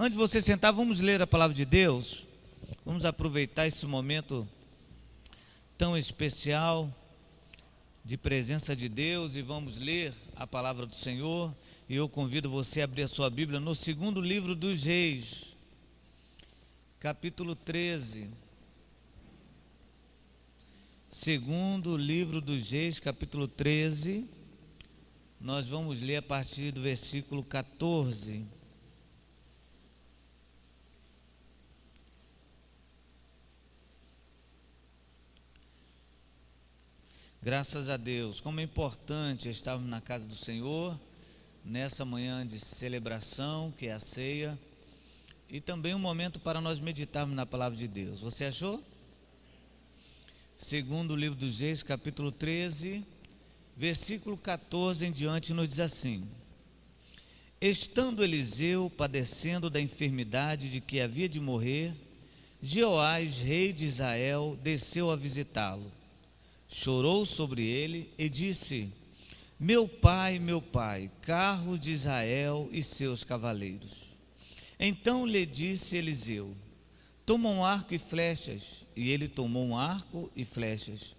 Antes de você sentar, vamos ler a palavra de Deus. Vamos aproveitar esse momento tão especial de presença de Deus e vamos ler a palavra do Senhor. E eu convido você a abrir a sua Bíblia no segundo livro dos Reis, capítulo 13. Segundo livro dos Reis, capítulo 13. Nós vamos ler a partir do versículo 14. Graças a Deus, como é importante estarmos na casa do Senhor, nessa manhã de celebração, que é a ceia, e também um momento para nós meditarmos na palavra de Deus. Você achou? Segundo livro dos Reis, capítulo 13, versículo 14 em diante, nos diz assim: Estando Eliseu padecendo da enfermidade de que havia de morrer, Jeoás, rei de Israel, desceu a visitá-lo. Chorou sobre ele e disse: meu pai, carro de Israel e seus cavaleiros. Então lhe disse Eliseu: toma um arco e flechas. E ele tomou um arco e flechas.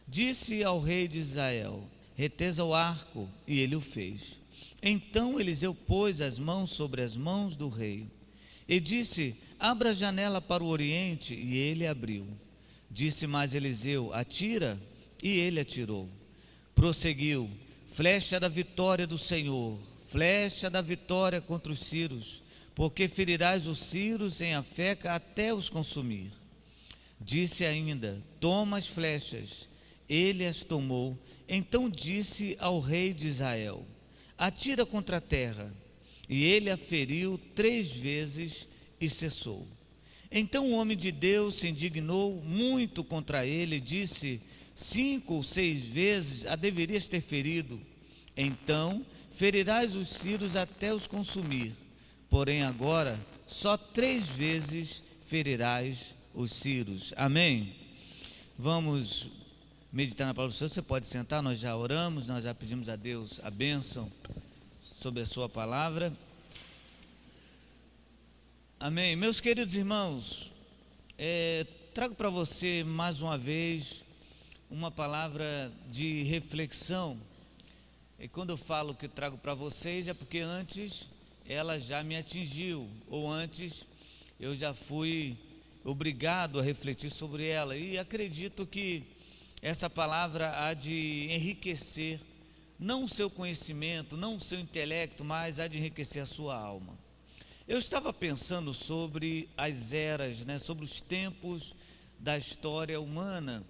Disse ao rei de Israel: retesa o arco. E ele o fez. Então Eliseu pôs as mãos sobre as mãos do rei e disse: abra a janela para o oriente. E ele abriu. Disse mais Eliseu: atira. E ele atirou. Prosseguiu: flecha da vitória do Senhor, flecha da vitória contra os sírios, porque ferirás os sírios em Afeca até os consumir. Disse ainda: toma as flechas. Ele as tomou. Então disse ao rei de Israel: atira contra a terra. E ele a feriu 3 vezes e cessou. Então o homem de Deus se indignou muito contra ele e disse: 5 ou 6 vezes a deverias ter ferido. Então ferirás os sírios até os consumir. Porém agora só 3 vezes ferirás os sírios. Amém? Vamos meditar na palavra do Senhor. Você pode sentar, nós já oramos, nós já pedimos a Deus a bênção sobre a sua palavra. Amém. Meus queridos irmãos, trago para você mais uma vez uma palavra de reflexão. E quando eu falo que trago para vocês é porque antes ela já me atingiu, ou antes eu já fui obrigado a refletir sobre ela, e acredito que essa palavra há de enriquecer não o seu conhecimento, não o seu intelecto, mas há de enriquecer a sua alma. Eu estava pensando sobre as eras, sobre os tempos da história humana,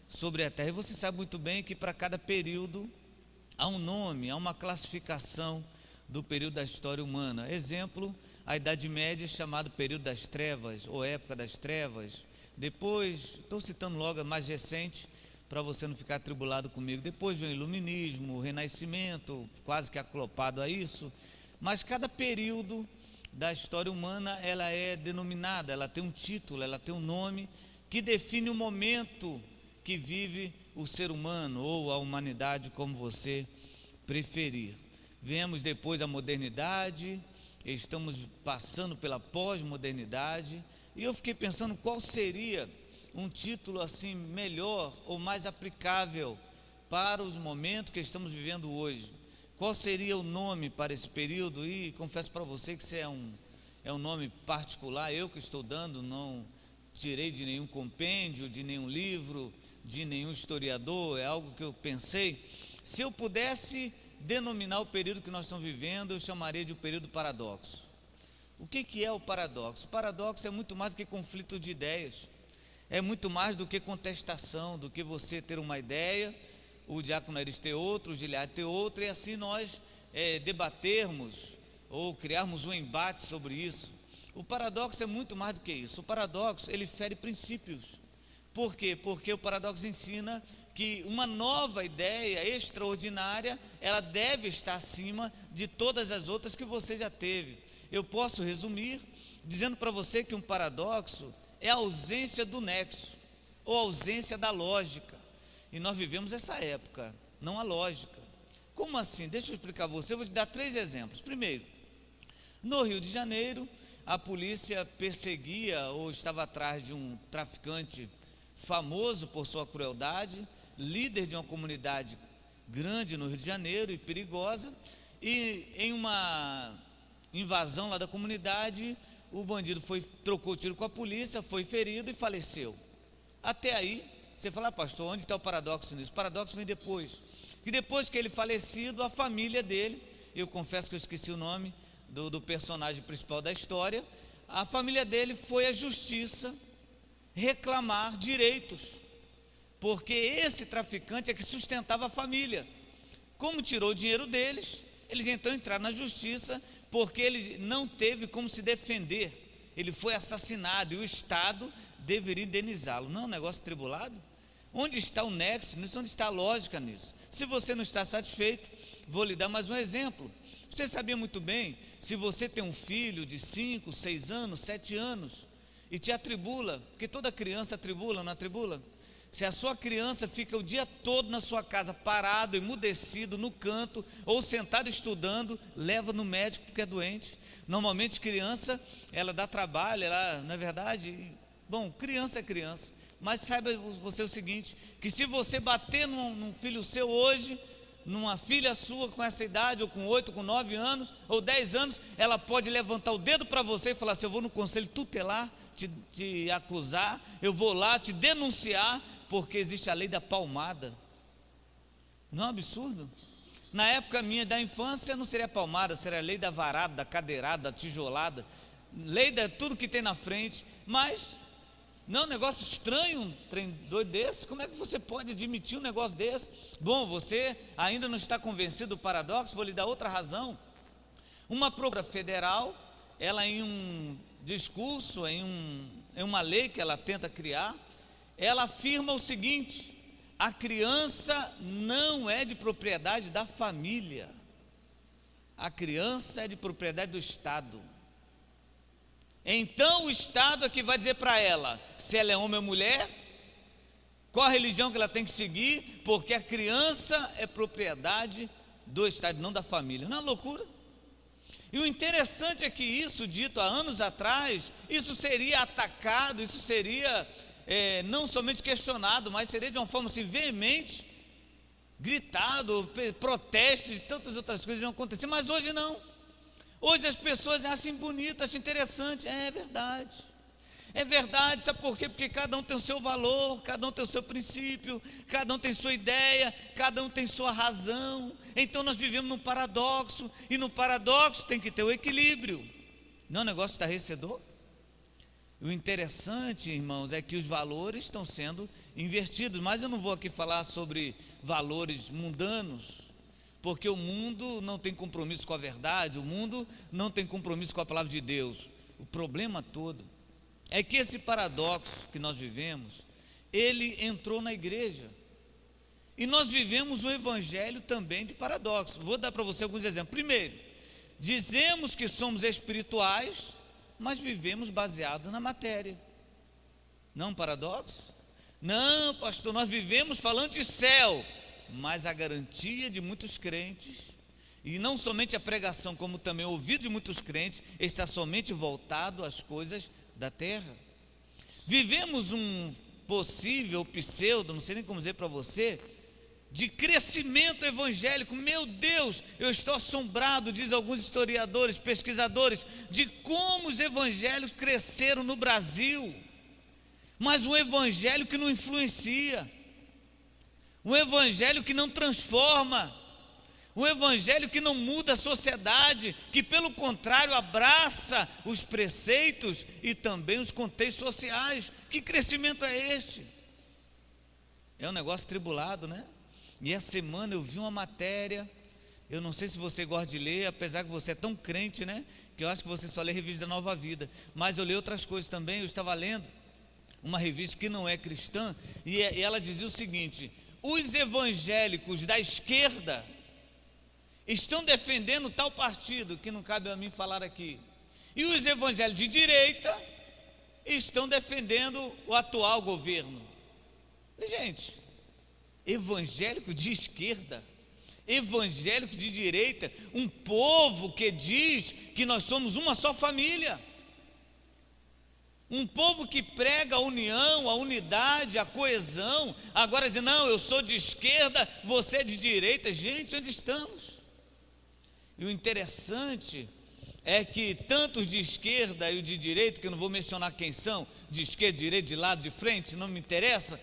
sobre a terra. E você sabe muito bem que para cada período há um nome, há uma classificação do período da história humana. Exemplo, a Idade Média é chamado período das trevas, ou época das trevas. Depois, estou citando logo a mais recente, para você não ficar atribulado comigo. Depois vem o Iluminismo, o Renascimento, quase que acoplado a isso. Mas cada período da história humana, ela é denominada, ela tem um título, ela tem um nome que define o momento que vive o ser humano, ou a humanidade, como você preferir. Vemos depois a modernidade, estamos passando pela pós-modernidade, e eu fiquei pensando qual seria um título assim melhor ou mais aplicável para os momentos que estamos vivendo hoje. Qual seria o nome para esse período? E confesso para você que isso é um nome particular, eu que estou dando, não tirei de nenhum compêndio, de nenhum livro, de nenhum historiador, é algo que eu pensei. Se eu pudesse denominar o período que nós estamos vivendo, eu chamaria de o período paradoxo. O que é o paradoxo? O paradoxo é muito mais do que conflito de ideias, é muito mais do que contestação, do que você ter uma ideia, o diácono Eris ter outra, o Gilead ter outra, e assim nós debatermos ou criarmos um embate sobre isso. O paradoxo é muito mais do que isso. O paradoxo, ele fere princípios. Por quê? Porque o paradoxo ensina que uma nova ideia extraordinária, ela deve estar acima de todas as outras que você já teve. Eu posso resumir dizendo para você que um paradoxo é a ausência do nexo, ou ausência da lógica. E nós vivemos essa época, não a lógica. Como assim? Deixa eu explicar a você, eu vou te dar 3 exemplos. Primeiro, no Rio de Janeiro, a polícia perseguia ou estava atrás de um traficante famoso por sua crueldade, líder de uma comunidade grande no Rio de Janeiro e perigosa, e em uma invasão lá da comunidade, o bandido trocou tiro com a polícia, foi ferido e faleceu. Até aí, você fala, pastor, onde está o paradoxo nisso? O paradoxo vem depois, que depois que ele falecido, a família dele, eu confesso que eu esqueci o nome do personagem principal da história, a família dele foi à justiça reclamar direitos, porque esse traficante é que sustentava a família. Como tirou o dinheiro deles, eles então entraram na justiça, porque ele não teve como se defender, ele foi assassinado e o Estado deveria indenizá-lo. Não é um negócio tribulado? Onde está o nexo nisso? Onde está a lógica nisso? Se você não está satisfeito, vou lhe dar mais um exemplo. Você sabia muito bem, se você tem um filho de 5, 6 anos, 7 anos, e te atribula, porque toda criança atribula, não atribula? Se a sua criança fica o dia todo na sua casa, parado, emudecido, no canto, ou sentado estudando, leva no médico porque é doente. Normalmente criança, ela dá trabalho, ela, não é verdade? Bom, criança é criança, mas saiba você o seguinte, que se você bater num filho seu hoje, numa filha sua com essa idade, ou com 8, com 9 anos, ou 10 anos, ela pode levantar o dedo para você e falar assim, eu vou no conselho tutelar, te acusar, eu vou lá te denunciar, porque existe a lei da palmada. Não é um absurdo? Na época minha da infância não seria palmada, seria a lei da varada, da cadeirada, da tijolada, lei da tudo que tem na frente, mas não, um negócio estranho, um trem doido desse, como é que você pode admitir um negócio desse? Bom, você ainda não está convencido do paradoxo, vou lhe dar outra razão. Uma procuradora federal, ela em um discurso, em uma lei que ela tenta criar, ela afirma o seguinte, a criança não é de propriedade da família, a criança é de propriedade do Estado. Então o Estado é que vai dizer para ela, se ela é homem ou mulher, qual a religião que ela tem que seguir, porque a criança é propriedade do Estado, não da família. Não é uma loucura? E o interessante é que isso, dito há anos atrás, isso seria atacado, isso seria não somente questionado, mas seria de uma forma assim veemente, gritado, protestos e tantas outras coisas iam acontecer, mas hoje não. Hoje as pessoas acham bonito, acham interessante, é verdade, sabe por quê? Porque cada um tem o seu valor, cada um tem o seu princípio, cada um tem sua ideia, cada um tem sua razão, então nós vivemos num paradoxo, e no paradoxo tem que ter o equilíbrio, não é um negócio estarrecedor? O interessante, irmãos, é que os valores estão sendo invertidos, mas eu não vou aqui falar sobre valores mundanos, porque o mundo não tem compromisso com a verdade, o mundo não tem compromisso com a palavra de Deus. O problema todo é que esse paradoxo que nós vivemos, ele entrou na igreja, e nós vivemos um evangelho também de paradoxo. Vou dar para você alguns exemplos. Primeiro, dizemos que somos espirituais, mas vivemos baseado na matéria. Não é um paradoxo? Não, pastor, nós vivemos falando de céu, mas a garantia de muitos crentes, e não somente a pregação, como também o ouvido de muitos crentes, está somente voltado às coisas da terra. Vivemos um possível pseudo, não sei nem como dizer para você, de crescimento evangélico. Meu Deus, eu estou assombrado, diz alguns historiadores, pesquisadores, de como os evangelhos cresceram no Brasil, mas um evangelho que não influencia, um evangelho que não transforma, um evangelho que não muda a sociedade, que pelo contrário abraça os preceitos e também os contextos sociais. Que crescimento é este? É um negócio tribulado, né? E essa semana eu vi uma matéria, eu não sei se você gosta de ler, apesar que você é tão crente, né? Que eu acho que você só lê revista da Nova Vida, mas eu li outras coisas também. Eu estava lendo uma revista que não é cristã, e ela dizia o seguinte: os evangélicos da esquerda estão defendendo tal partido, que não cabe a mim falar aqui, e os evangélicos de direita estão defendendo o atual governo. Gente, evangélico de esquerda, evangélico de direita, um povo que diz que nós somos uma só família, Um povo que prega a união, a unidade, a coesão, agora diz, não, eu sou de esquerda, você é de direita. Gente, onde estamos? E o interessante é que tanto os de esquerda e os de direita, que eu não vou mencionar quem são, de esquerda, de direita, de lado, de frente, não me interessa.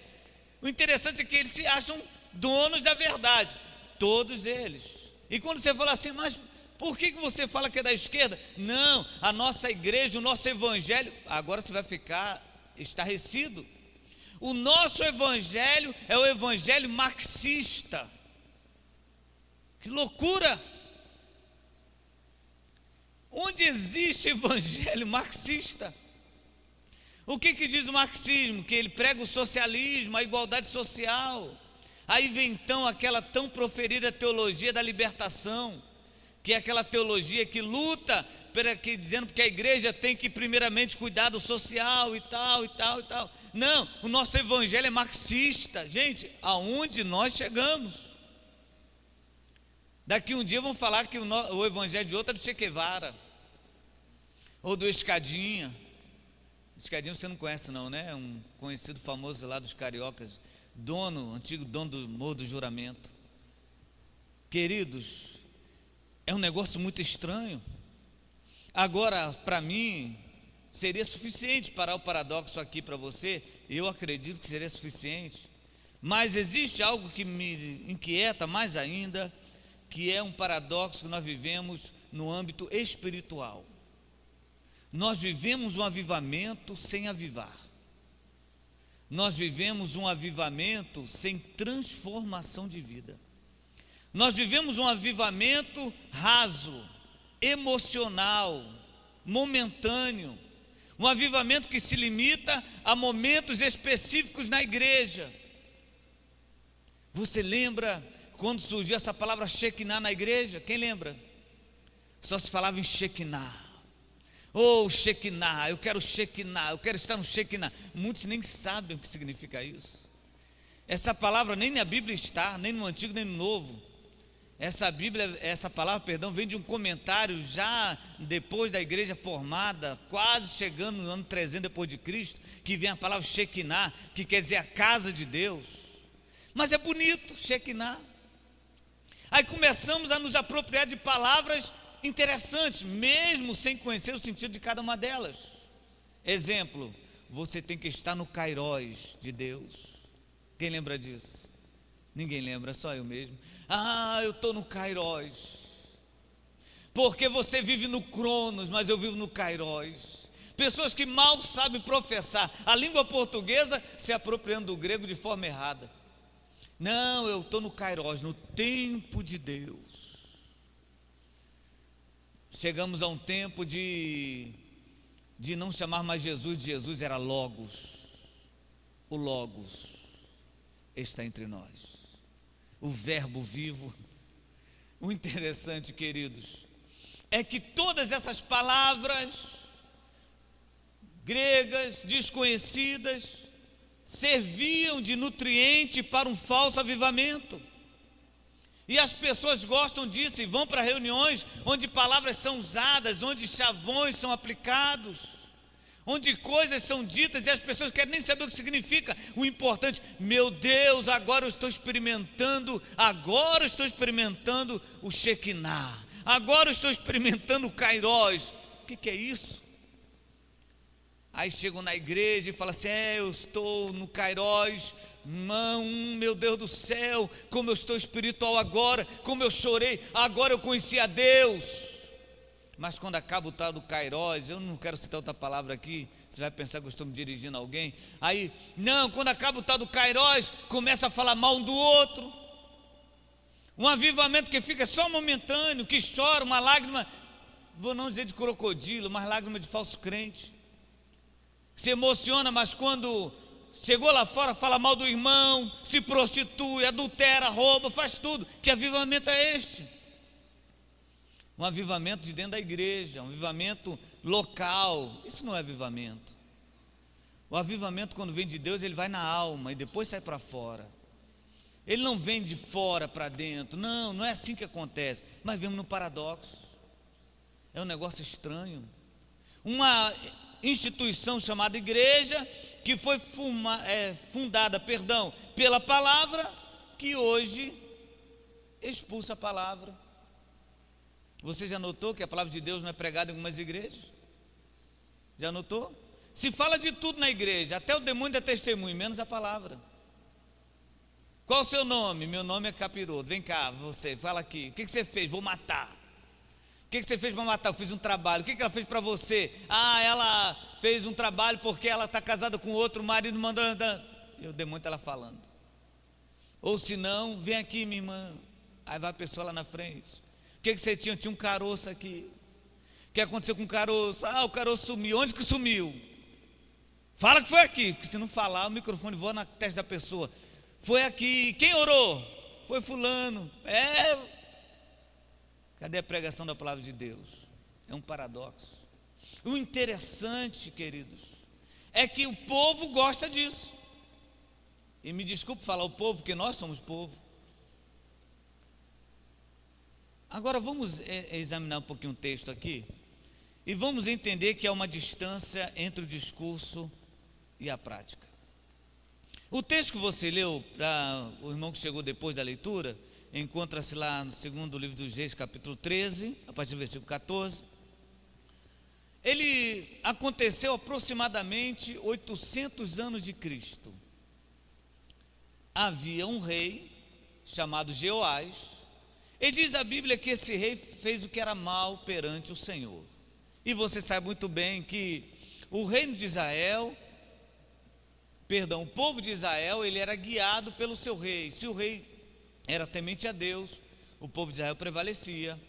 O interessante é que eles se acham donos da verdade, todos eles. E quando você fala assim, mas por que você fala que é da esquerda? Não, a nossa igreja, o nosso evangelho, agora você vai ficar estarrecido. O nosso evangelho é o evangelho marxista. Que loucura! Onde existe evangelho marxista? O que diz o marxismo? Que ele prega o socialismo, a igualdade social. Aí vem então aquela tão proferida teologia da libertação, que é aquela teologia que luta, dizendo que a igreja tem que primeiramente cuidar do social e tal, e tal, e tal. Não, o nosso evangelho é marxista. Gente, aonde nós chegamos? Daqui um dia vão falar que o evangelho de outro é do Che Guevara, ou do Escadinha. Escadinha você não conhece não, né? Um conhecido famoso lá dos cariocas, antigo dono do Morro do Juramento. Queridos, é um negócio muito estranho. Agora, para mim, seria suficiente parar o paradoxo aqui para você. Eu acredito que seria suficiente. Mas existe algo que me inquieta mais ainda, que é um paradoxo que nós vivemos no âmbito espiritual. Nós vivemos um avivamento sem avivar. Nós vivemos um avivamento sem transformação de vida. Nós vivemos um avivamento raso, emocional, momentâneo. Um avivamento que se limita a momentos específicos na igreja. Você lembra quando surgiu essa palavra Shekinah na igreja? Quem lembra? Só se falava em Shekinah. Oh, Shekinah, eu quero Shekinah, eu quero estar no Shekinah. Muitos nem sabem o que significa isso. Essa palavra nem na Bíblia está, nem no Antigo nem no Novo. Essa palavra, vem de um comentário já depois da igreja formada, quase chegando no ano 300 depois de Cristo, que vem a palavra Shekinah, que quer dizer a casa de Deus. Mas é bonito, Shekinah. Aí começamos a nos apropriar de palavras interessantes, mesmo sem conhecer o sentido de cada uma delas. Exemplo, você tem que estar no Kairos de Deus. Quem lembra disso? Ninguém lembra, só eu mesmo. Eu estou no Kairos. Porque você vive no Cronos, mas eu vivo no Kairos. Pessoas que mal sabem professar a língua portuguesa, se apropriando do grego de forma errada. Não, eu estou no Kairos, no tempo de Deus. Chegamos a um tempo de não chamar mais Jesus de Jesus, era Logos. O Logos está entre nós, o verbo vivo. O interessante, queridos, é que todas essas palavras gregas, desconhecidas, serviam de nutriente para um falso avivamento. E as pessoas gostam disso e vão para reuniões onde palavras são usadas, onde chavões são aplicados, onde coisas são ditas e as pessoas querem nem saber o que significa. O importante, meu Deus, agora eu estou experimentando o Shekinah, agora eu estou experimentando o Kairos. O que é isso? Aí chegam na igreja e falam assim, eu estou no Kairos. Meu Deus do céu, como eu estou espiritual agora, como eu chorei, agora eu conheci a Deus. Mas quando acaba o tal do Kairos, eu não quero citar outra palavra aqui, você vai pensar que eu estou me dirigindo a alguém. Aí, não, quando acaba o tal do Kairos, começa a falar mal um do outro. Um avivamento que fica só momentâneo, que chora, uma lágrima, vou não dizer de crocodilo, mas lágrima de falso crente. Se emociona, mas quando chegou lá fora, fala mal do irmão, se prostitui, adultera, rouba, faz tudo. Que avivamento é este? Um avivamento de dentro da igreja, um avivamento local. Isso não é avivamento. O avivamento, quando vem de Deus, ele vai na alma e depois sai para fora. Ele não vem de fora para dentro. Não é assim que acontece. Mas vemos no paradoxo. É um negócio estranho. instituição chamada igreja, que foi fundada, pela palavra, que hoje expulsa a palavra. Você já notou que a palavra de Deus não é pregada em algumas igrejas? Já notou? Se fala de tudo na igreja, até o demônio dá testemunho, menos a palavra. Qual o seu nome? Meu nome é Capiroto. Vem cá, você, fala aqui. O que você fez? Vou matar. O que você fez para matar? Eu fiz um trabalho. O que ela fez para você? Ela fez um trabalho porque ela está casada com outro, o marido mandou. E o demônio está lá falando. Ou se não, vem aqui, minha irmã. Aí vai a pessoa lá na frente. O que você tinha? Tinha um caroço aqui. O que aconteceu com o caroço? O caroço sumiu. Onde que sumiu? Fala que foi aqui, porque se não falar, o microfone voa na testa da pessoa. Foi aqui. Quem orou? Foi fulano. Cadê a pregação da palavra de Deus? É um paradoxo. O interessante, queridos, é que o povo gosta disso. E me desculpe falar o povo, porque nós somos povo. Agora vamos examinar um pouquinho o texto aqui. E vamos entender que há uma distância entre o discurso e a prática. O texto que você leu, para o irmão que chegou depois da leitura, encontra-se lá no segundo livro dos Reis, capítulo 13, a partir do versículo 14. Ele aconteceu aproximadamente 800 anos de Cristo. Havia um rei chamado Jeoás, e diz a Bíblia que esse rei fez o que era mal perante o Senhor. E você sabe muito bem que o reino de Israel, o povo de Israel, ele era guiado pelo seu rei. Se o rei era temente a Deus, o povo de Israel prevalecia.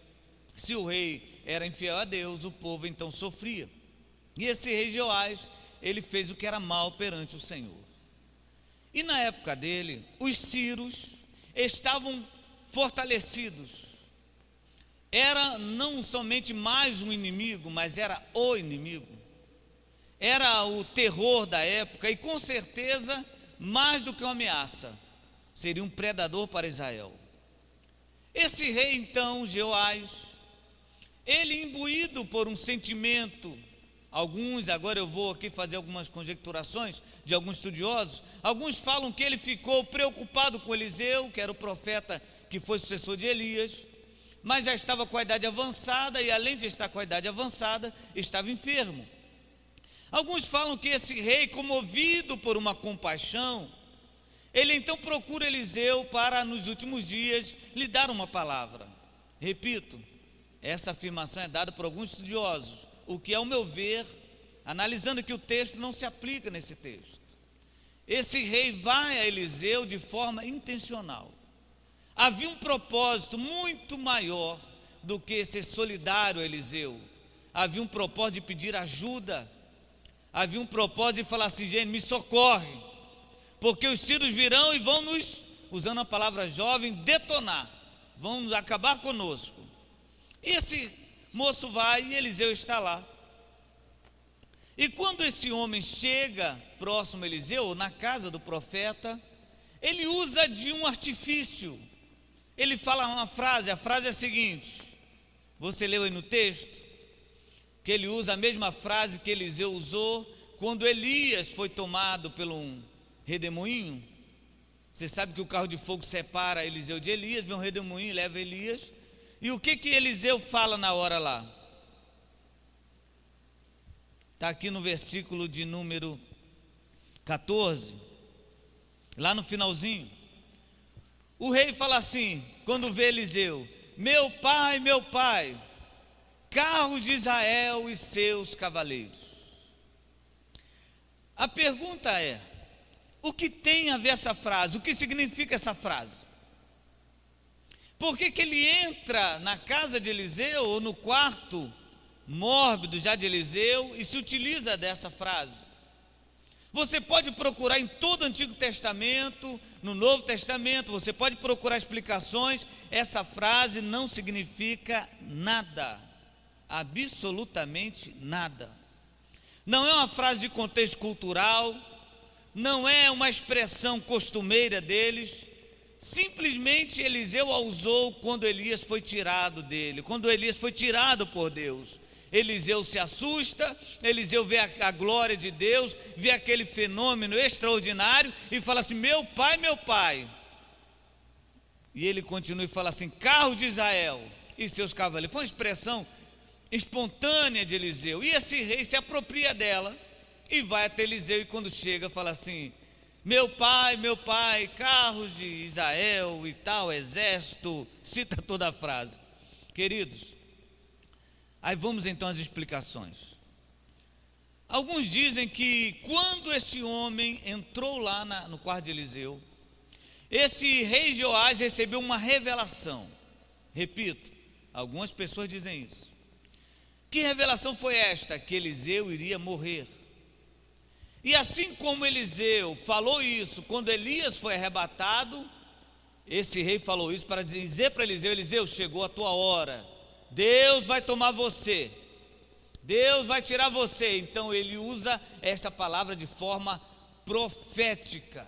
Se o rei era infiel a Deus, o povo então sofria. E esse rei Jeoás, ele fez o que era mal perante o Senhor. E na época dele, os sírios estavam fortalecidos. Era não somente mais um inimigo, mas era o inimigo. Era o terror da época e com certeza mais do que uma ameaça. Seria um predador para Israel. Esse rei então, Jeoás, ele imbuído por um sentimento, agora eu vou aqui fazer algumas conjecturações de alguns estudiosos, alguns falam que ele ficou preocupado com Eliseu, que era o profeta que foi sucessor de Elias, mas já estava com a idade avançada e além de estar com a idade avançada, estava enfermo. Alguns falam que esse rei, comovido por uma compaixão, ele então procura Eliseu para nos últimos dias lhe dar uma palavra. Repito, essa afirmação é dada por alguns estudiosos, o que ao meu ver, analisando aqui o texto, não se aplica nesse texto. Esse rei vai a Eliseu de forma intencional. Havia um propósito muito maior do que ser solidário a Eliseu. Havia um propósito de pedir ajuda. Havia um propósito de falar assim: gente, me socorre, porque os sírios virão e vão nos, usando a palavra jovem, detonar, vão nos acabar conosco. E esse moço vai e Eliseu está lá. E quando esse homem chega próximo a Eliseu, na casa do profeta, ele usa de um artifício. Ele fala uma frase, a frase é a seguinte, você leu aí no texto, que ele usa a mesma frase que Eliseu usou quando Elias foi tomado pelo um redemoinho. Você sabe que o carro de fogo separa Eliseu de Elias, vem um redemoinho e leva Elias. E o que Eliseu fala na hora lá? Está aqui no versículo de número 14, lá no finalzinho. O rei fala assim, quando vê Eliseu: meu pai, carros de Israel e seus cavaleiros. A pergunta é, o que tem a ver essa frase? O que significa essa frase? Por que ele entra na casa de Eliseu, ou no quarto mórbido já de Eliseu, e se utiliza dessa frase? Você pode procurar em todo o Antigo Testamento, no Novo Testamento, você pode procurar explicações. Essa frase não significa nada, absolutamente nada. Não é uma frase de contexto cultural, não é uma expressão costumeira deles. Simplesmente Eliseu a usou quando Elias foi tirado dele, quando Elias foi tirado por Deus. Eliseu se assusta, Eliseu vê a glória de Deus, vê aquele fenômeno extraordinário e fala assim: meu pai, meu pai. E ele continua e fala assim: carro de Israel e seus cavaleiros. Foi uma expressão espontânea de Eliseu, e esse rei se apropria dela e vai até Eliseu, e quando chega fala assim: meu pai, carros de Israel e tal, exército, cita toda a frase. Queridos, aí vamos então às explicações. Alguns dizem que quando esse homem entrou lá no quarto de Eliseu, esse rei Joás recebeu uma revelação. Repito, algumas pessoas dizem isso. Que revelação foi esta? Que Eliseu iria morrer. E assim como Eliseu falou isso quando Elias foi arrebatado, esse rei falou isso para dizer para Eliseu: Eliseu, chegou a tua hora, Deus vai tomar você, Deus vai tirar você. Então ele usa esta palavra de forma profética.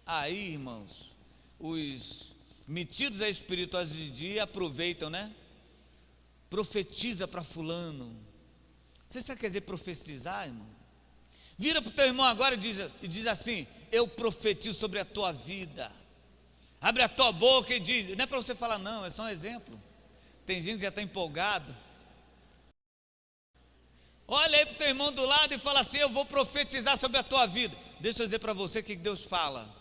Aí, irmãos, os metidos a espirituais de dia aproveitam, né? Profetiza para fulano. Você sabe o que quer dizer profetizar, irmão? Vira para o teu irmão agora e diz assim: eu profetizo sobre a tua vida. Abre a tua boca e diz. Não é para você falar não, é só um exemplo. Tem gente que já está empolgado. Olha aí para o teu irmão do lado e fala assim: eu vou profetizar sobre a tua vida. Deixa eu dizer para você o que Deus fala.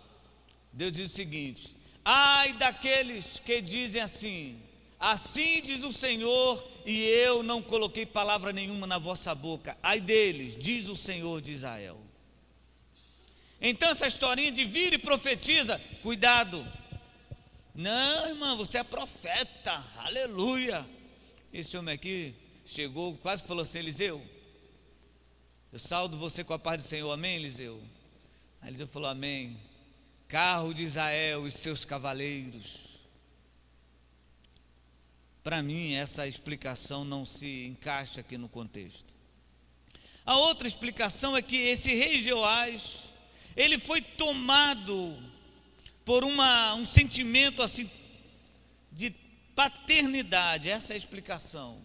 Deus diz o seguinte: ai daqueles que dizem assim: assim diz o Senhor, e eu não coloquei palavra nenhuma na vossa boca. Ai deles, diz o Senhor de Israel. Então essa historinha de vir e profetiza, cuidado. Não, irmão, você é profeta, aleluia. Esse homem aqui chegou, quase falou assim: Eliseu, eu saldo você com a paz do Senhor, amém, Eliseu? Aí Eliseu falou: amém. Carro de Israel e seus cavaleiros. Para mim, essa explicação não se encaixa aqui no contexto. A outra explicação é que esse rei Joás, ele foi tomado por um sentimento assim de paternidade, essa é a explicação,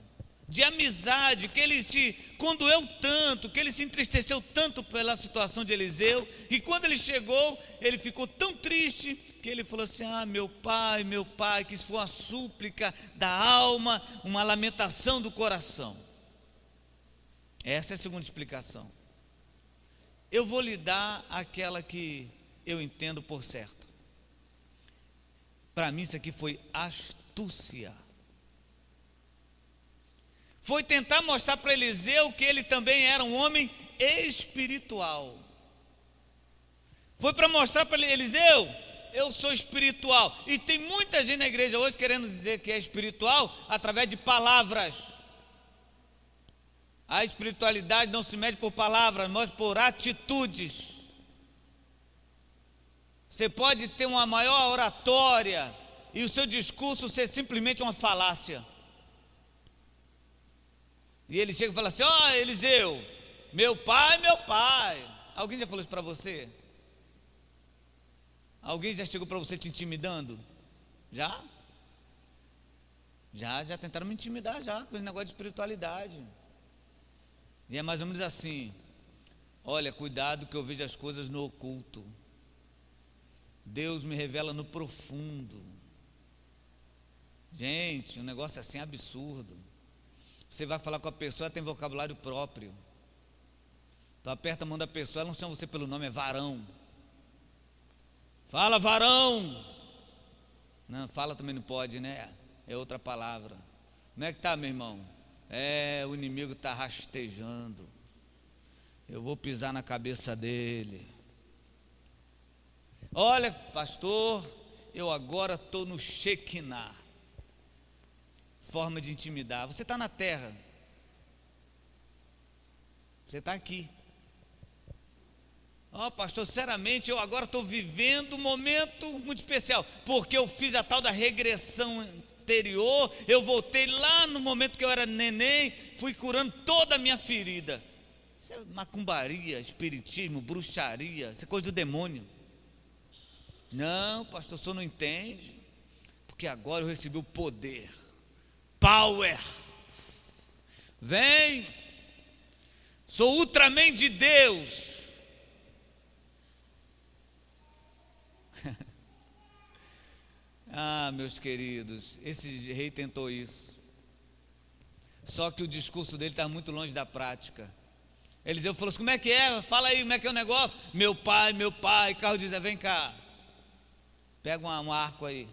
de amizade, que ele se condoeu tanto, que ele se entristeceu tanto pela situação de Eliseu, e quando ele chegou, ele ficou tão triste, que ele falou assim: ah, meu pai, que isso foi uma súplica da alma, uma lamentação do coração. Essa é a segunda explicação. Eu vou lhe dar aquela que eu entendo por certo. Para mim isso aqui foi astúcia. Foi tentar mostrar para Eliseu que ele também era um homem espiritual. Foi para mostrar para Eliseu: eu sou espiritual. E tem muita gente na igreja hoje querendo dizer que é espiritual através de palavras. A espiritualidade não se mede por palavras, mas por atitudes. Você pode ter uma maior oratória e o seu discurso ser simplesmente uma falácia. E ele chega e fala assim: ó, Eliseu, meu pai. Alguém já falou isso para você? Alguém já chegou para você te intimidando? Já? Já tentaram me intimidar já, com esse negócio de espiritualidade. E é mais ou menos assim: olha, cuidado que eu vejo as coisas no oculto. Deus me revela no profundo. Gente, um negócio assim absurdo. Você vai falar com a pessoa, ela tem vocabulário próprio. Então aperta a mão da pessoa, ela não chama você pelo nome, é varão. Fala, varão. Não, fala também não pode, né? É outra palavra. Como é que tá, meu irmão? O inimigo está rastejando. Eu vou pisar na cabeça dele. Olha, pastor, eu agora estou no Shekinah. Forma de intimidar. Você está na terra. Você está aqui. Ó, pastor, sinceramente, eu agora estou vivendo um momento muito especial, porque eu fiz a tal da regressão anterior, eu voltei lá no momento que eu era neném, fui curando toda a minha ferida. Isso é macumbaria, espiritismo, bruxaria, isso é coisa do demônio. Não, pastor, o senhor não entende, porque agora eu recebi o poder, power, Vem, sou Ultraman de Deus. Ah, meus queridos, esse rei tentou isso. Só que o discurso dele está muito longe da prática. Eliseu falou assim: como é que é? Fala aí, como é que é o negócio? Meu pai. Carro diz: vem cá, pega um arco aí,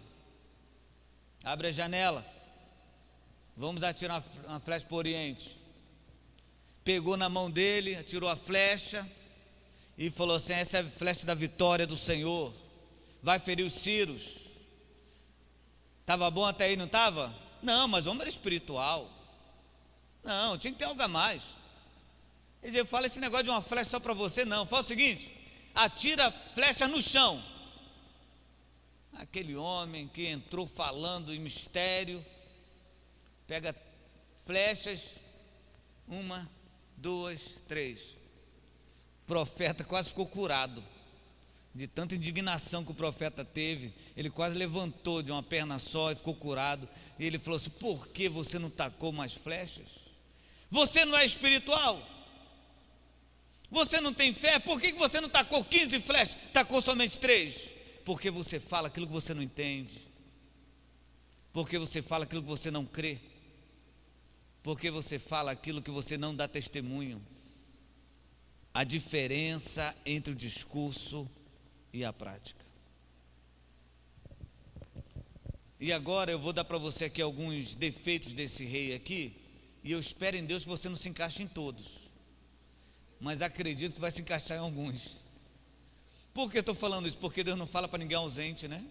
abre a janela, vamos atirar uma flecha para o oriente. Pegou na mão dele, atirou a flecha e falou assim: essa é a flecha da vitória do Senhor, vai ferir os círios. Estava bom até aí, não estava? Não, mas o homem era espiritual. Não, tinha que ter algo a mais. Ele fala: esse negócio de uma flecha só para você, não. Fala o seguinte: atira a flecha no chão. Aquele homem que entrou falando em mistério, pega flechas, 1, 2, 3. O profeta quase ficou curado. De tanta indignação que o profeta teve, ele quase levantou de uma perna só e ficou curado. E ele falou assim: por que você não tacou mais flechas? Você não é espiritual? Você não tem fé? Por que você não tacou 15 flechas, tacou somente 3? Porque você fala aquilo que você não entende. Porque você fala aquilo que você não crê. Porque você fala aquilo que você não dá testemunho. A diferença entre o discurso e a prática. E agora eu vou dar para você aqui alguns defeitos desse rei aqui, e eu espero em Deus que você não se encaixe em todos, mas acredito que vai se encaixar em alguns. Por que eu estou falando isso? Porque Deus não fala para ninguém ausente, né?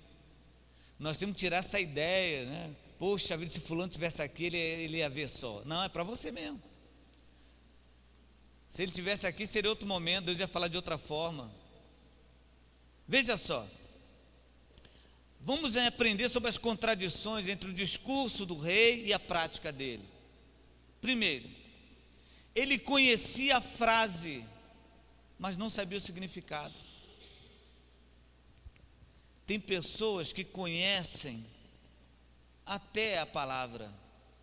Nós temos que tirar essa ideia, né? Poxa vida, se fulano tivesse aqui, ele ia ver só. Não, é para você mesmo. Se ele tivesse aqui, seria outro momento, Deus ia falar de outra forma. Veja só, vamos aprender sobre as contradições entre o discurso do rei e a prática dele. Primeiro, ele conhecia a frase, mas não sabia o significado. Tem pessoas que conhecem até a palavra,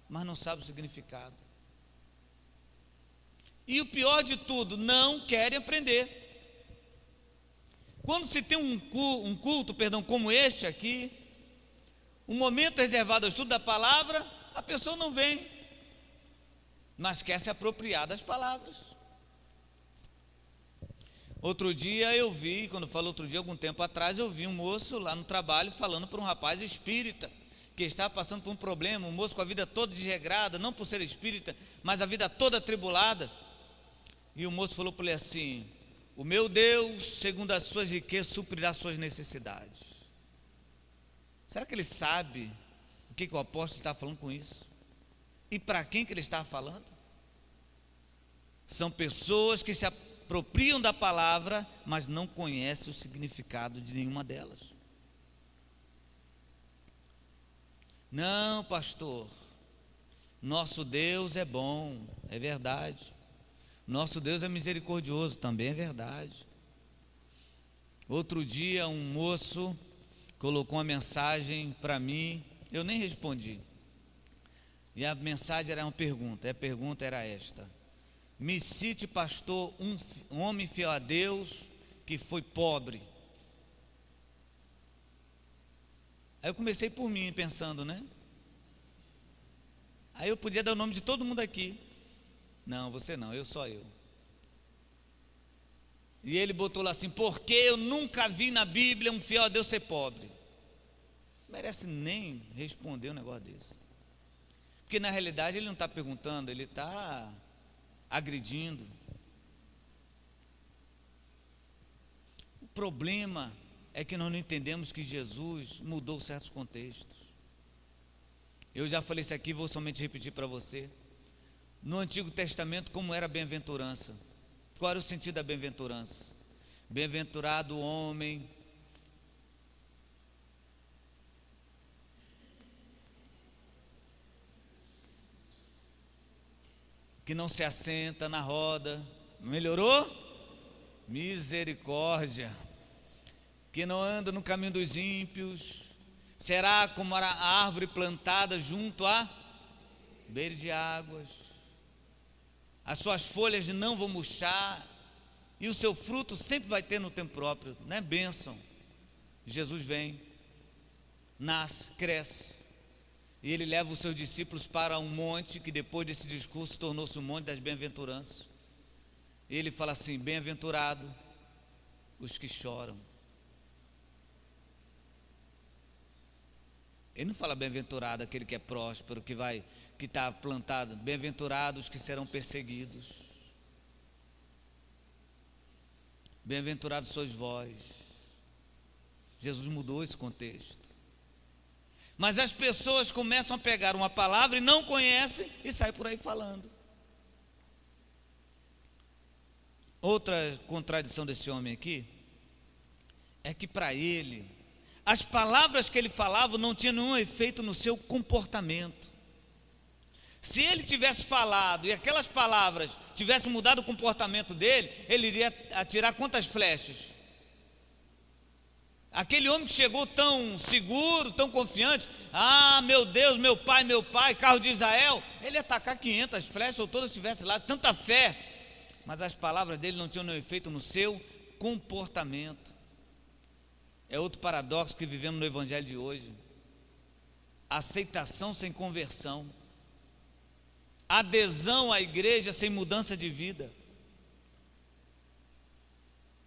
mas não sabem o significado. E o pior de tudo, não querem aprender. Quando se tem um culto, como este aqui, um momento reservado ao estudo da palavra, a pessoa não vem, mas quer se apropriar das palavras. Outro dia eu vi, quando falo outro dia, algum tempo atrás, eu vi um moço lá no trabalho falando para um rapaz espírita, que estava passando por um problema, um moço com a vida toda desregrada, não por ser espírita, mas a vida toda atribulada. E o moço falou para ele assim: o meu Deus, segundo as suas riquezas, suprirá as suas necessidades. Será que ele sabe o que o apóstolo está falando com isso? E para quem que ele está falando? São pessoas que se apropriam da palavra, mas não conhecem o significado de nenhuma delas. Não, pastor, nosso Deus é bom, é verdade. Nosso Deus é misericordioso, também é verdade. Outro dia um moço colocou uma mensagem para mim, eu nem respondi. E a mensagem era uma pergunta, e a pergunta era esta: me cite, pastor, um homem fiel a Deus que foi pobre. Aí eu comecei por mim, pensando, né? Aí eu podia dar o nome de todo mundo aqui. Não, você não, só eu. E ele botou lá assim: porque eu nunca vi na Bíblia um fiel a Deus ser pobre. Não merece nem responder um negócio desse. Porque na realidade ele não está perguntando, ele está agredindo. O problema é que nós não entendemos que Jesus mudou certos contextos. Eu já falei isso aqui, vou somente repetir para você. No Antigo Testamento, como era a bem-aventurança? Qual era o sentido da bem-aventurança? Bem-aventurado o homem que não se assenta na roda. Melhorou? Misericórdia. Que não anda no caminho dos ímpios. Será como a árvore plantada junto a beira de águas. as suas folhas não vão murchar, e o seu fruto sempre vai ter no tempo próprio, né? Bênção. Jesus vem, nasce, cresce, e ele leva os seus discípulos para um monte, que depois desse discurso tornou-se um monte das bem-aventuranças. E ele fala assim: bem-aventurado os que choram. Ele não fala bem-aventurado aquele que é próspero, que está plantado. Bem-aventurados que serão perseguidos. Bem-aventurados sois vós. Jesus mudou esse contexto. Mas as pessoas começam a pegar uma palavra e não conhecem e saem por aí falando. Outra contradição desse homem aqui é que para ele, as palavras que ele falava não tinham nenhum efeito no seu comportamento. Se ele tivesse falado e aquelas palavras tivessem mudado o comportamento dele, ele iria atirar quantas flechas? Aquele homem que chegou tão seguro, tão confiante: ah, meu Deus, meu pai, carro de Israel. Ele ia atacar 500 flechas, ou todas estivessem lá, tanta fé. Mas as palavras dele não tinham nenhum efeito no seu comportamento. É outro paradoxo que vivemos no evangelho de hoje. Aceitação sem conversão. Adesão à igreja sem mudança de vida.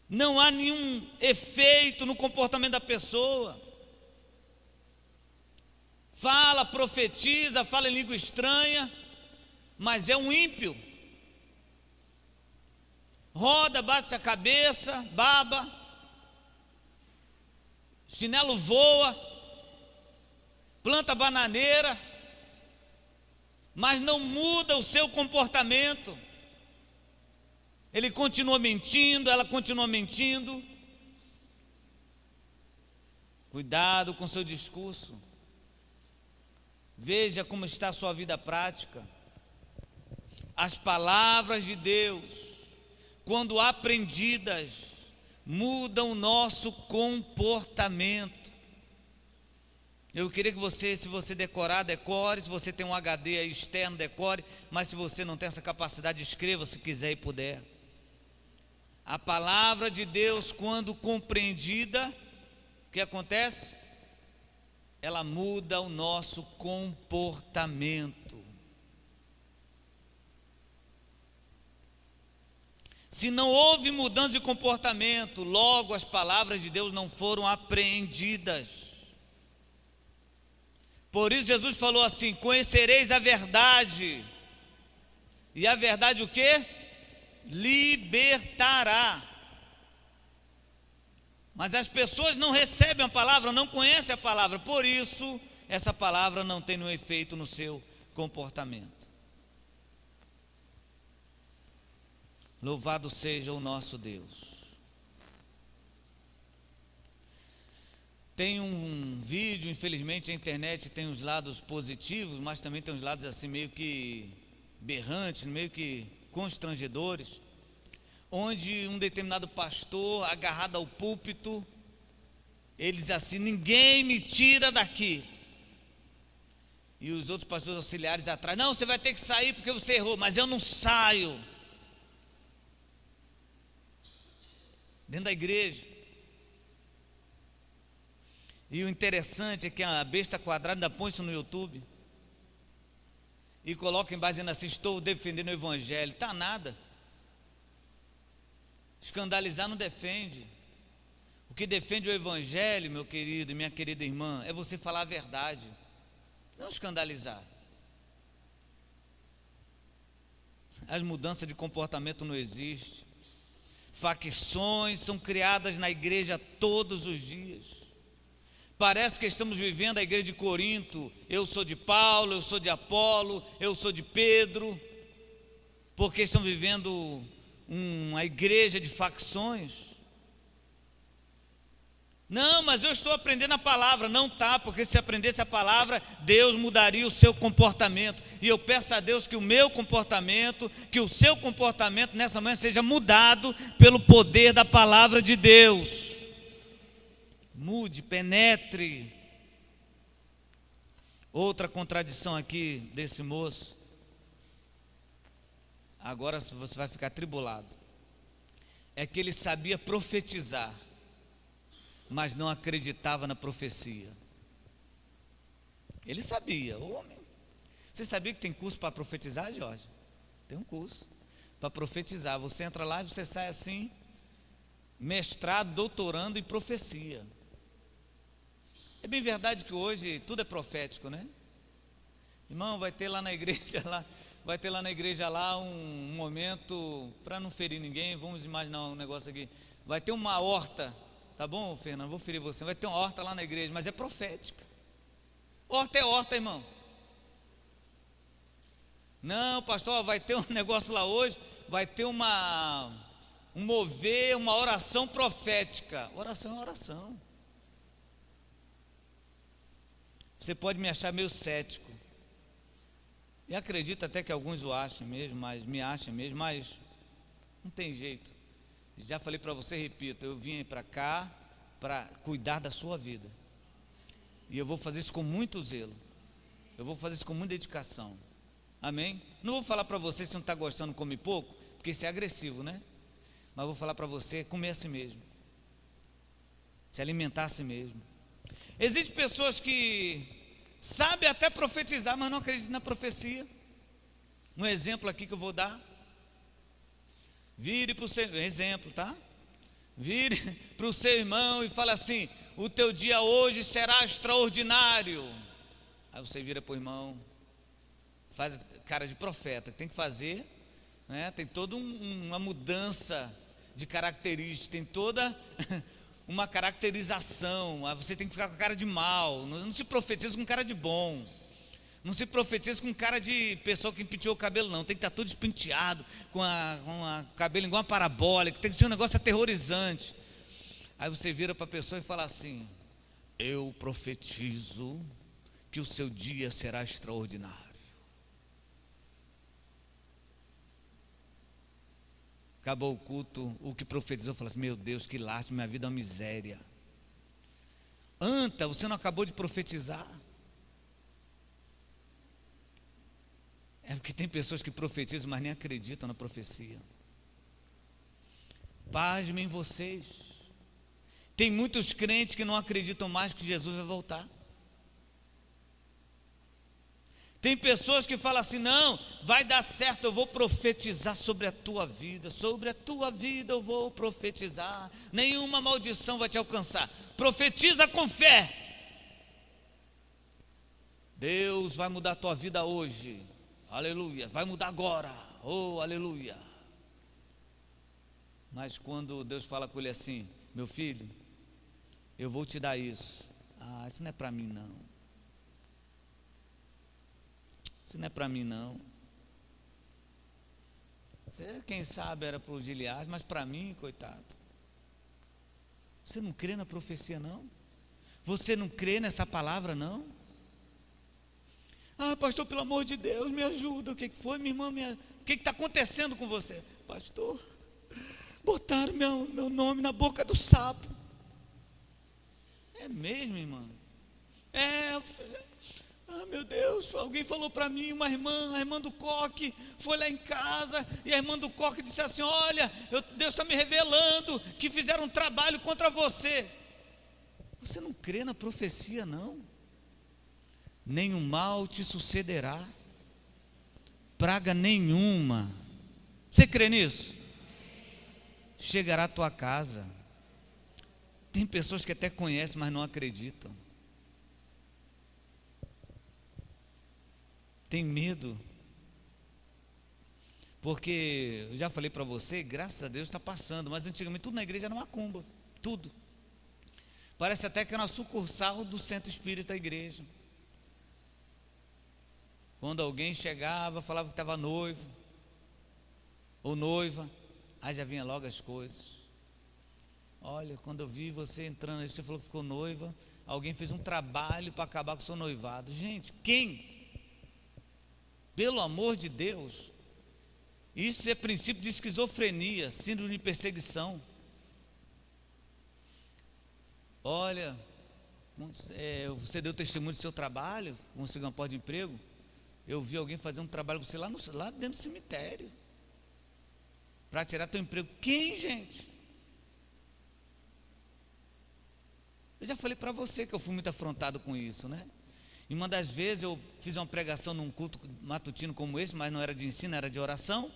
Não há nenhum efeito no comportamento da pessoa. Fala, profetiza, fala em língua estranha, mas é um ímpio. Roda, bate a cabeça, baba, chinelo voa, planta bananeira, mas não muda o seu comportamento. Ele continua mentindo, ela continua mentindo. Cuidado com o seu discurso. Veja como está a sua vida prática. As palavras de Deus, quando aprendidas, mudam o nosso comportamento. Eu queria que você, se você decorar, decore. Se você tem um HD aí externo, decore. Mas se você não tem essa capacidade, escreva se quiser e puder. A palavra de Deus, quando compreendida, o que acontece? Ela muda o nosso comportamento. Se não houve mudança de comportamento, logo as palavras de Deus não foram apreendidas. Por isso Jesus falou assim: conhecereis a verdade, e a verdade o quê? Libertará. Mas as pessoas não recebem a palavra, não conhecem a palavra, por isso essa palavra não tem nenhum efeito no seu comportamento. Louvado seja o nosso Deus. Tem um vídeo, infelizmente a internet tem os lados positivos, mas também tem os lados assim meio que berrantes, meio que constrangedores, onde um determinado pastor, agarrado ao púlpito, ele diz assim: ninguém me tira daqui. E os outros pastores auxiliares atrás: não, você vai ter que sair porque você errou. Mas eu não saio. Dentro da igreja. E o interessante é que a besta quadrada ainda põe isso no YouTube e coloca embaixo dizendo assim: estou defendendo o evangelho. Está nada. Escandalizar não defende. O que defende o evangelho, meu querido e minha querida irmã, é você falar a verdade, não escandalizar. As mudanças de comportamento não existem. Facções são criadas na igreja todos os dias. Parece que estamos vivendo a igreja de Corinto: eu sou de Paulo, eu sou de Apolo, eu sou de Pedro, porque estão vivendo uma igreja de facções. Não, mas eu estou aprendendo a palavra. Não está, porque se aprendesse a palavra, Deus mudaria o seu comportamento. E eu peço a Deus que o meu comportamento, que o seu comportamento nessa manhã seja mudado pelo poder da palavra de Deus. Mude, penetre. Outra contradição aqui desse moço: agora você vai ficar atribulado. É que ele sabia profetizar, mas não acreditava na profecia. Ele sabia, homem. Você sabia que tem curso para profetizar, Jorge? Tem um curso para profetizar. Você entra lá e você sai assim, mestrado, doutorando em profecia. É bem verdade que hoje tudo é profético, né? Irmão, vai ter lá na igreja um momento, para não ferir ninguém, vamos imaginar um negócio aqui. Vai ter uma horta, tá bom, Fernando? Vou ferir você. Vai ter uma horta lá na igreja, mas é profética. Horta é horta, irmão. Não, pastor, vai ter um negócio lá hoje, vai ter um mover, uma oração profética. Oração é oração. Você pode me achar meio cético. E acredito até que alguns o achem mesmo, mas me achem mesmo, mas não tem jeito. Já falei para você, repito, eu vim para cá para cuidar da sua vida. E eu vou fazer isso com muito zelo. Eu vou fazer isso com muita dedicação. Amém? Não vou falar para você se não está gostando, come pouco, porque isso é agressivo, né? Mas vou falar para você, comer a si mesmo. Se alimentar a si mesmo. Existem pessoas que sabem até profetizar, mas não acreditam na profecia. Um exemplo aqui que eu vou dar. Vire para o seu exemplo, tá? Vire para o seu irmão e fala assim: o teu dia hoje será extraordinário. Aí você vira para o irmão, faz cara de profeta, tem que fazer, né? Tem toda uma mudança de característica, tem toda uma caracterização. Você tem que ficar com cara de mal. Não se profetiza com cara de bom. Não se profetiza com cara de pessoa que penteou o cabelo, não. Tem que estar tudo despenteado, com a cabelo igual uma parabólica. Tem que ser um negócio aterrorizante. Aí você vira para a pessoa e fala assim: eu profetizo que o seu dia será extraordinário. Acabou o culto, o que profetizou falou assim: meu Deus, que lástima, minha vida é uma miséria. Anta, você não acabou de profetizar? É porque tem pessoas que profetizam, mas nem acreditam na profecia. Pasmem vocês. Tem muitos crentes que não acreditam mais que Jesus vai voltar. Tem pessoas que falam assim: não, vai dar certo, eu vou profetizar sobre a tua vida eu vou profetizar, nenhuma maldição vai te alcançar. Profetiza com fé. Deus vai mudar a tua vida hoje, aleluia, vai mudar agora, oh aleluia. Mas quando Deus fala com ele assim: meu filho, eu vou te dar isso. Isso não é para mim não. Isso não é para mim não. Você, quem sabe era para o Gileade, mas para mim, coitado. Você não crê na profecia não? Você não crê nessa palavra não? Pastor, pelo amor de Deus, me ajuda. O que foi, minha irmã? O que está acontecendo com você? Pastor, botaram meu nome na boca do sapo. É mesmo, irmã? Meu Deus, alguém falou para mim, a irmã do coque, foi lá em casa, e a irmã do coque disse assim: olha, Deus está me revelando que fizeram um trabalho contra você. Você não crê na profecia não? Nenhum mal te sucederá, praga nenhuma. Você crê nisso? Chegará à tua casa. Tem pessoas que até conhecem, mas não acreditam. Tem medo, porque eu já falei para você, graças a Deus está passando, mas antigamente tudo na igreja era macumba, tudo. Parece até que era uma sucursal do centro espírita da igreja. Quando alguém chegava, falava que estava noivo ou noiva, aí já vinha logo as coisas. Olha, quando eu vi você entrando aí, você falou que ficou noiva, alguém fez um trabalho para acabar com o seu noivado. Gente, quem? Pelo amor de Deus, isso é princípio de esquizofrenia, síndrome de perseguição. Olha, você deu testemunho do seu trabalho, conseguiu uma porta de emprego. Eu vi alguém fazer um trabalho com você lá dentro do cemitério. para tirar teu emprego. Quem, gente? Eu já falei para você que eu fui muito afrontado com isso, né? E uma das vezes eu fiz uma pregação num culto matutino como esse, mas não era de ensino, era de oração.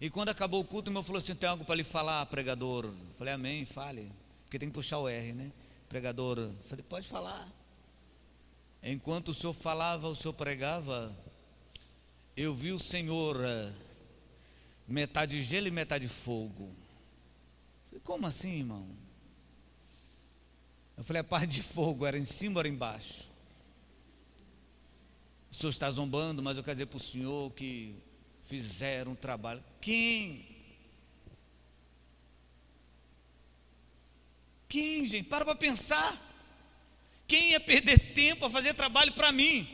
E quando acabou o culto, o irmão falou assim: tem algo para lhe falar, pregador? Eu falei: amém, fale, porque tem que puxar o R, né? Pregador, eu falei: pode falar. Enquanto o senhor falava, o senhor pregava, eu vi o Senhor metade gelo e metade fogo. Eu falei: como assim, irmão? Eu falei: a parte de fogo era em cima ou era embaixo? O senhor está zombando, mas eu quero dizer para o senhor que fizeram um trabalho. Quem? Quem, gente? Para pensar. Quem ia perder tempo a fazer trabalho para mim?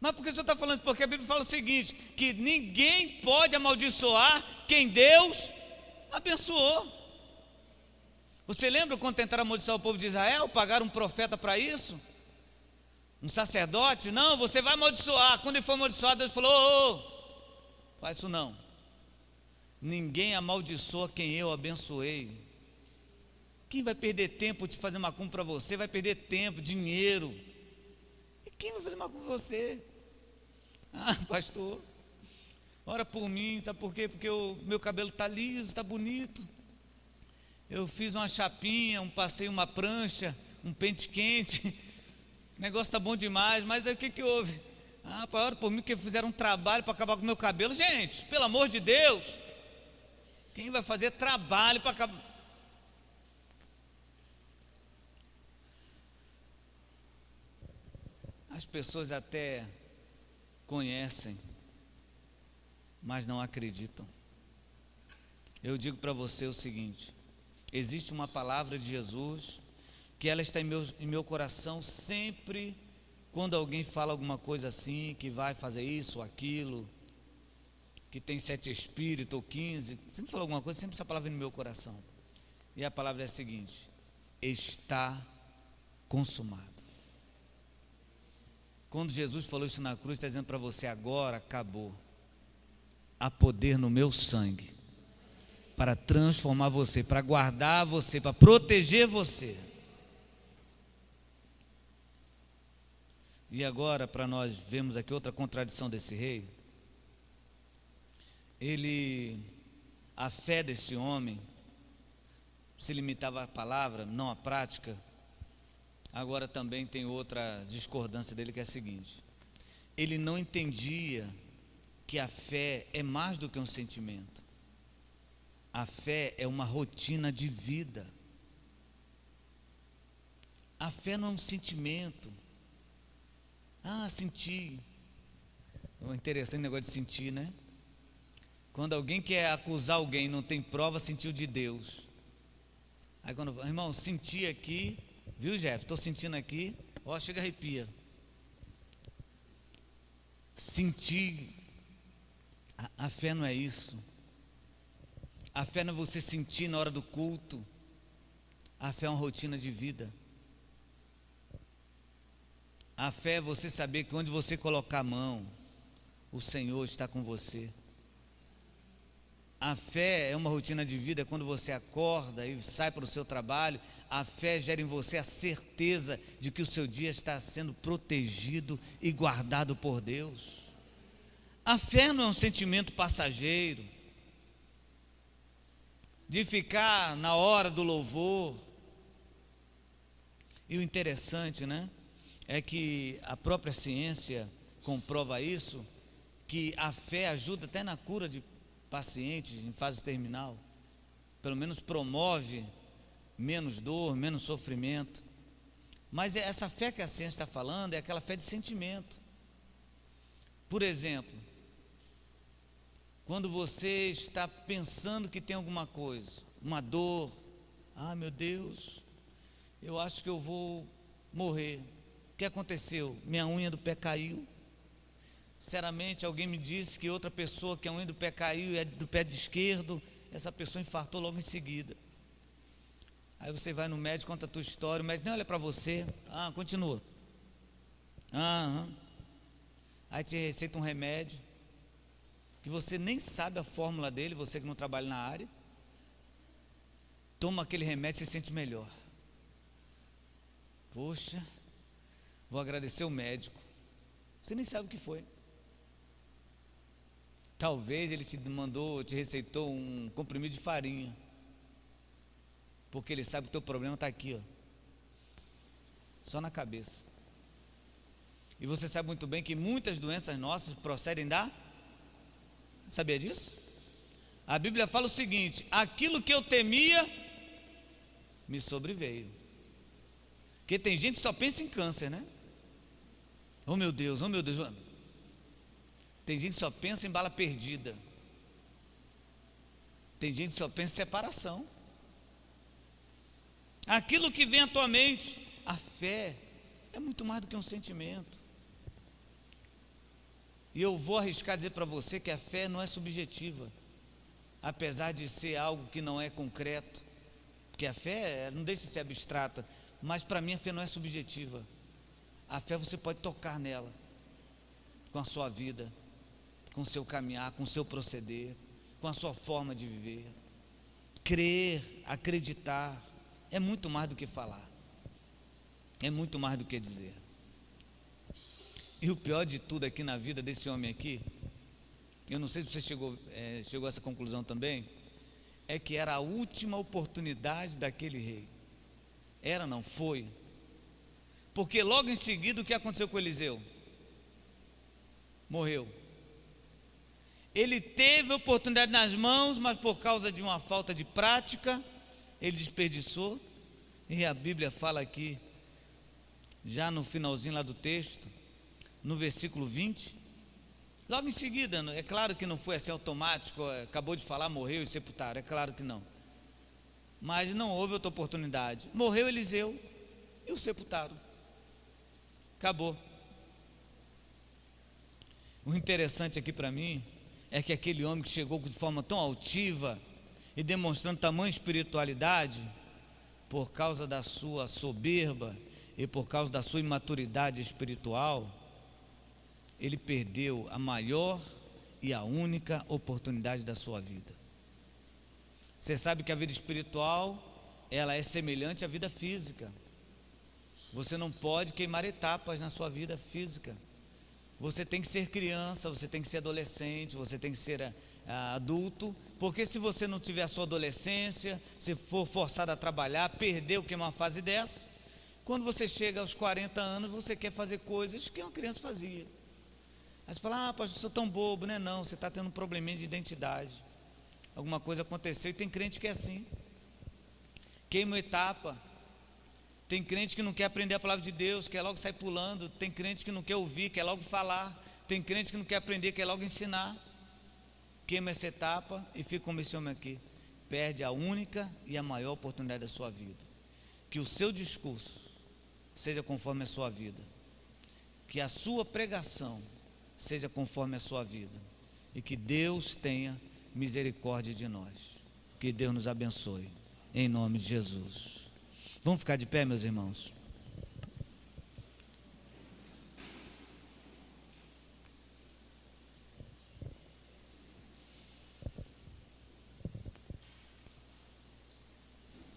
Mas por que o senhor está falando? Porque a Bíblia fala o seguinte: que ninguém pode amaldiçoar quem Deus abençoou. Você lembra quando tentaram amaldiçoar o povo de Israel? Pagaram um profeta para isso? Um sacerdote? Não, você vai amaldiçoar. Quando ele foi amaldiçoado, Deus falou: faz isso não. Ninguém amaldiçoa quem eu abençoei. Quem vai perder tempo de fazer macumba para você? Vai perder tempo, dinheiro. E quem vai fazer macumba para você? Ah, pastor, ora por mim. Sabe por quê? Porque o meu cabelo está liso, está bonito. Eu fiz uma chapinha, passei uma prancha, um pente quente. O negócio está bom demais, mas aí o que houve? Ah, ora por mim, que fizeram um trabalho para acabar com o meu cabelo. Gente, pelo amor de Deus, quem vai fazer trabalho para acabar? As pessoas até conhecem, mas não acreditam. Eu digo para você o seguinte: existe uma palavra de Jesus, que ela está em meu coração sempre, quando alguém fala alguma coisa assim, que vai fazer isso ou aquilo, que tem 7 espíritos ou 15, sempre fala alguma coisa, sempre essa palavra no meu coração. E a palavra é a seguinte: está consumado. Quando Jesus falou isso na cruz, está dizendo para você: agora acabou. Há poder no meu sangue para transformar você, para guardar você, para proteger você. E agora, para nós vermos aqui outra contradição desse rei, a fé desse homem se limitava à palavra, não à prática. Agora também tem outra discordância dele, que é a seguinte: ele não entendia que a fé é mais do que um sentimento. A fé é uma rotina de vida. A fé não é um sentimento. Ah, senti. É interessante o negócio de sentir, né? Quando alguém quer acusar alguém e não tem prova, sentiu de Deus. Aí quando, irmão, senti aqui, viu, Jeff? Estou sentindo aqui, ó, chega arrepia. Sentir. A fé não é isso. A fé não é você sentir na hora do culto. A fé é uma rotina de vida. A fé é você saber que onde você colocar a mão, o Senhor está com você. A fé é uma rotina de vida. Quando você acorda e sai para o seu trabalho, a fé gera em você a certeza de que o seu dia está sendo protegido e guardado por Deus. A fé não é um sentimento passageiro, de ficar na hora do louvor. E o interessante, né, é que a própria ciência comprova isso, que a fé ajuda até na cura de pacientes em fase terminal. Pelo menos promove menos dor, menos sofrimento. Mas essa fé que a ciência está falando é aquela fé de sentimento. Por exemplo, quando você está pensando que tem alguma coisa, uma dor, ah, meu Deus, eu acho que eu vou morrer. O que aconteceu? Minha unha do pé caiu. Sinceramente, alguém me disse que outra pessoa que a unha do pé caiu e é do pé de esquerdo, essa pessoa infartou logo em seguida. Aí você vai no médico, conta a tua história, o médico nem olha para você. Ah, continua. Aí te receita um remédio. que você nem sabe a fórmula dele, você que não trabalha na área, toma aquele remédio e se sente melhor. Poxa, vou agradecer o médico. Você nem sabe o que foi. Talvez ele te receitou um comprimido de farinha, porque ele sabe que o teu problema está aqui, ó, só na cabeça. E você sabe muito bem que muitas doenças nossas procedem da... Sabia disso? A Bíblia fala o seguinte: aquilo que eu temia me sobreveio. Porque tem gente que só pensa em câncer, né? Oh meu Deus, oh meu Deus. Tem gente que só pensa em bala perdida. Tem gente que só pensa em separação. Aquilo que vem à tua mente, a fé é muito mais do que um sentimento. E eu vou arriscar dizer para você que a fé não é subjetiva, apesar de ser algo que não é concreto, porque a fé não deixa de ser abstrata, mas para mim a fé não é subjetiva. A fé você pode tocar nela, com a sua vida, com o seu caminhar, com o seu proceder, com a sua forma de viver. Crer, acreditar, é muito mais do que falar, é muito mais do que dizer. E o pior de tudo aqui na vida desse homem aqui, eu não sei se você chegou a essa conclusão também, é que era a última oportunidade daquele rei. Era não, foi. Porque logo em seguida o que aconteceu com Eliseu? Morreu. Ele teve a oportunidade nas mãos, mas por causa de uma falta de prática, ele desperdiçou. E a Bíblia fala aqui, já no finalzinho lá do texto, no versículo 20, logo em seguida, é claro que não foi assim automático, acabou de falar, morreu e sepultaram, é claro que não, mas não houve outra oportunidade. Morreu Eliseu e o sepultaram, acabou. O interessante aqui para mim é que aquele homem que chegou de forma tão altiva e demonstrando tamanha espiritualidade, por causa da sua soberba e por causa da sua imaturidade espiritual, ele perdeu a maior e a única oportunidade da sua vida. Você sabe que a vida espiritual, ela é semelhante à vida física. Você não pode queimar etapas na sua vida física. Você tem que ser criança, você tem que ser adolescente, você tem que ser adulto, porque se você não tiver a sua adolescência, se for forçado a trabalhar, perdeu que é uma fase dessa, quando você chega aos 40 anos, você quer fazer coisas que uma criança fazia. Aí você fala: pastor, eu sou tão bobo, né? Não, você está tendo um probleminha de identidade, alguma coisa aconteceu. E tem crente que é assim, queima etapa. Tem crente que não quer aprender a palavra de Deus, quer logo sair pulando. Tem crente que não quer ouvir, quer logo falar. Tem crente que não quer aprender, quer logo ensinar. Queima essa etapa e fica como esse homem aqui, perde a única e a maior oportunidade da sua vida. Que o seu discurso seja conforme a sua vida, que a sua pregação seja conforme a sua vida, e que Deus tenha misericórdia de nós. Que Deus nos abençoe, em nome de Jesus. Vamos ficar de pé, meus irmãos?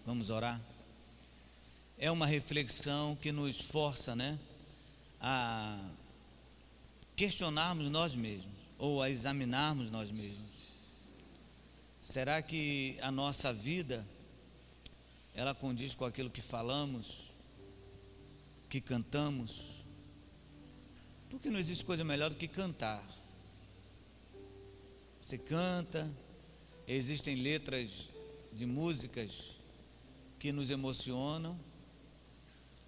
Vamos orar? É uma reflexão que nos força, né, a questionarmos nós mesmos, ou a examinarmos nós mesmos. Será que a nossa vida, ela condiz com aquilo que falamos, que cantamos? Porque não existe coisa melhor do que cantar. Você canta, existem letras de músicas que nos emocionam.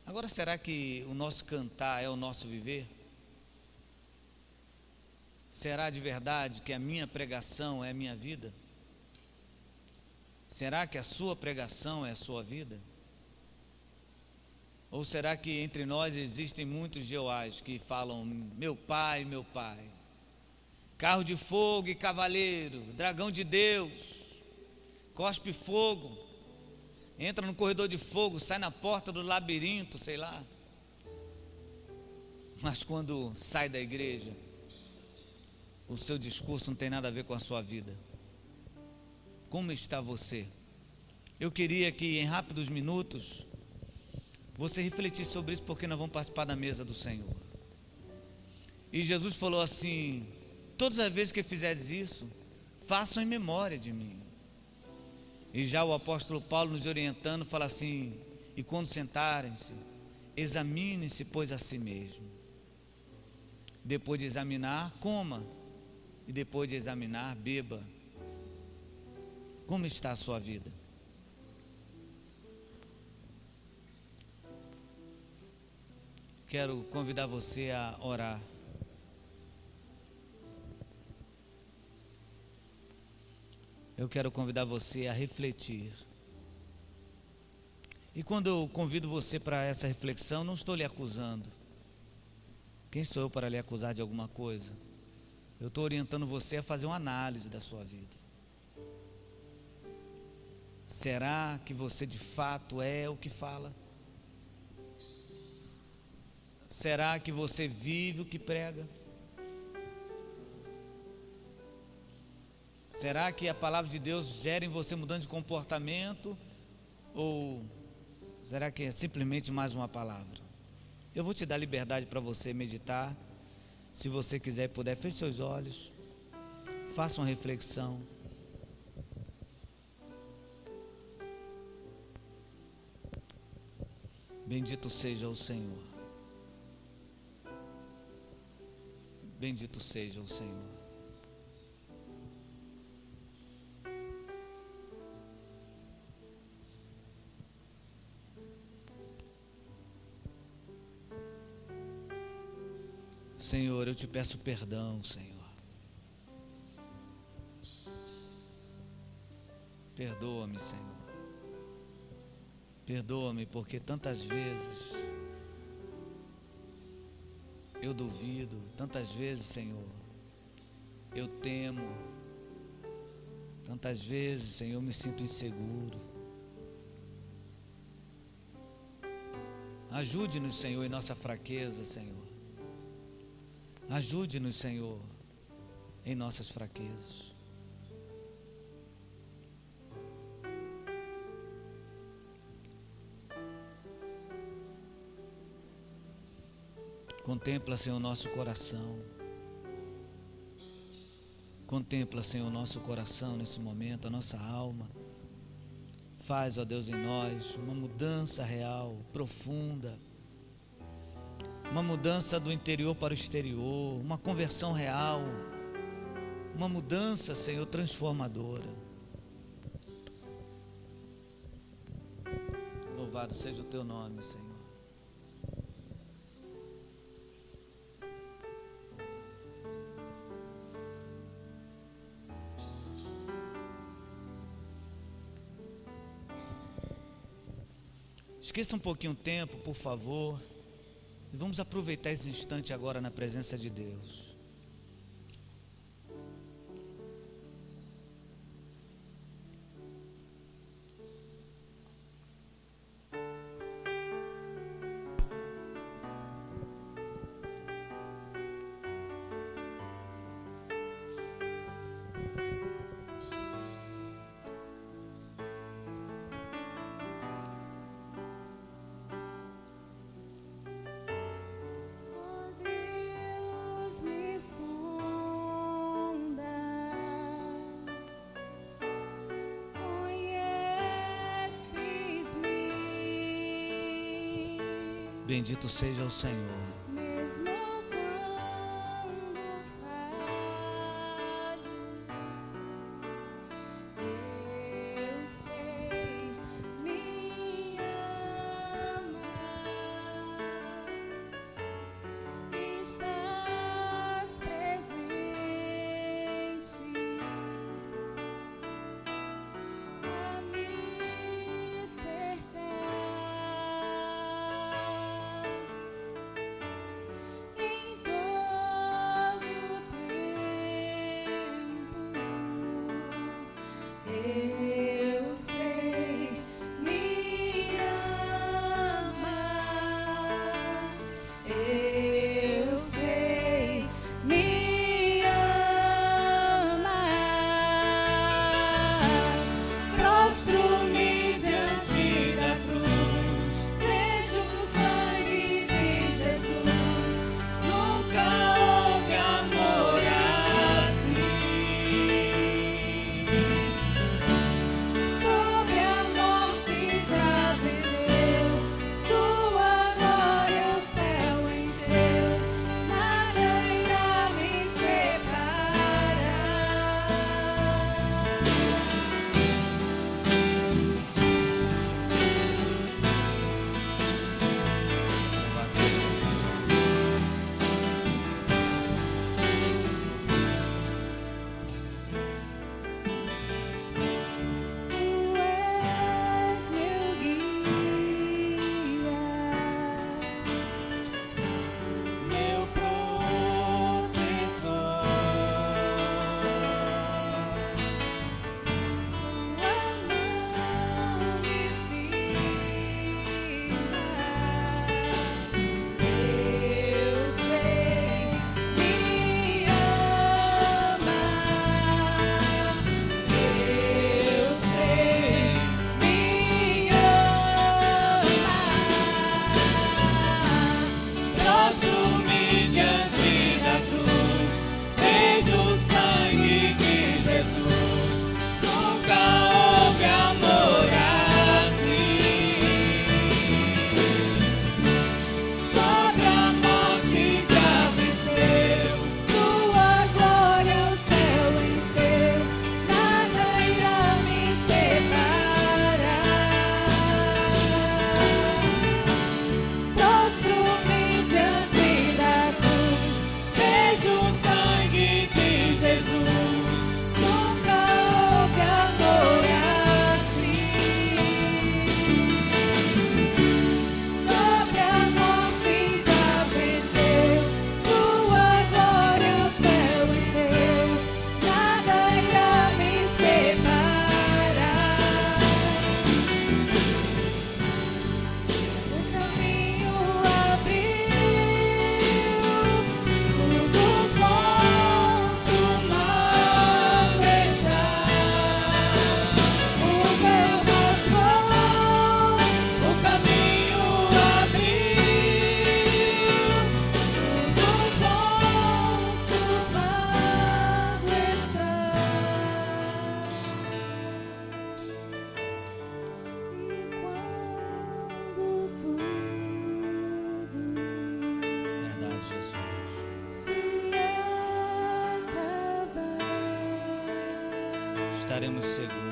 Agora, será que o nosso cantar é o nosso viver? Será de verdade que a minha pregação é a minha vida? Será que a sua pregação é a sua vida? Ou será que entre nós existem muitos Jeoás que falam: meu pai, carro de fogo e cavaleiro, dragão de Deus, cospe fogo, entra no corredor de fogo, sai na porta do labirinto, sei lá. Mas quando sai da igreja, o seu discurso não tem nada a ver com a sua vida. Como está você? Eu queria que em rápidos minutos você refletisse sobre isso, porque nós vamos participar da mesa do Senhor. E Jesus falou assim: todas as vezes que fizeres isso, façam em memória de mim. E já o apóstolo Paulo nos orientando fala assim: e quando sentarem-se, examinem-se, pois, a si mesmo. Depois de examinar, coma. E depois de examinar, beba. Como está a sua vida? Quero convidar você a orar. Eu quero convidar você a refletir. E quando eu convido você para essa reflexão, não estou lhe acusando. Quem sou eu para lhe acusar de alguma coisa? Eu estou orientando você a fazer uma análise da sua vida. Será que você de fato é o que fala? Será que você vive o que prega? Será que a palavra de Deus gera em você mudança de comportamento? Ou será que é simplesmente mais uma palavra? Eu vou te dar liberdade para você meditar. Se você quiser e puder, feche seus olhos. Faça uma reflexão. Bendito seja o Senhor. Bendito seja o Senhor. Senhor, eu te peço perdão, Senhor. Perdoa-me, Senhor. Perdoa-me, porque tantas vezes eu duvido, tantas vezes, Senhor, eu temo, tantas vezes, Senhor, eu me sinto inseguro. Ajude-nos, Senhor, em nossa fraqueza, Senhor. Ajude-nos, Senhor, em nossas fraquezas. Contempla, Senhor, o nosso coração. Contempla, Senhor, o nosso coração nesse momento, a nossa alma. Faz, ó Deus, em nós uma mudança real, profunda. Uma mudança do interior para o exterior, uma conversão real, uma mudança, Senhor, transformadora. Louvado seja o teu nome, Senhor. Esqueça um pouquinho o tempo, por favor. E vamos aproveitar esse instante agora na presença de Deus. Bendito seja o Senhor. Mesmo quando falho, eu sei, me amas, estás presente a me cercar.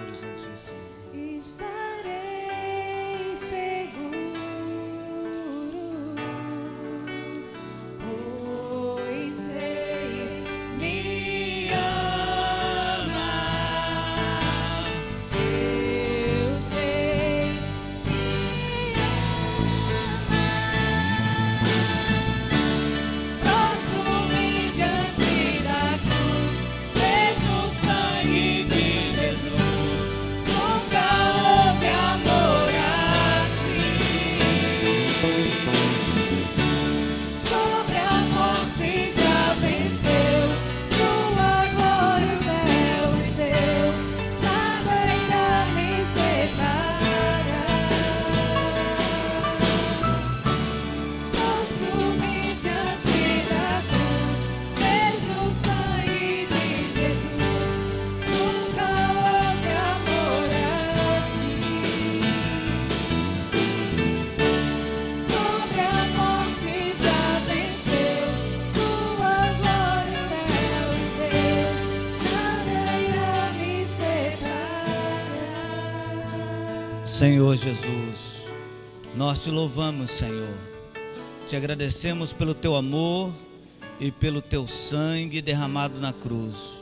olhos em Ti, Senhor. Estarei seguro, pois sei me amas. Eu sei me amas. Prostro-me diante da cruz, vejo o sangue de Jesus. Nunca houve amor assim. Sobre a morte já venceu, sua glória o céu encheu, nada irá me separar. Prostro-me diante da cruz, vejo o sangue de Jesus. Nunca houve amor assim. Sobre a morte já venceu, sua glória o céu encheu, nada irá me separar. Senhor Jesus, nós Te louvamos, Senhor. Te agradecemos pelo Teu amor e pelo Teu sangue derramado na cruz.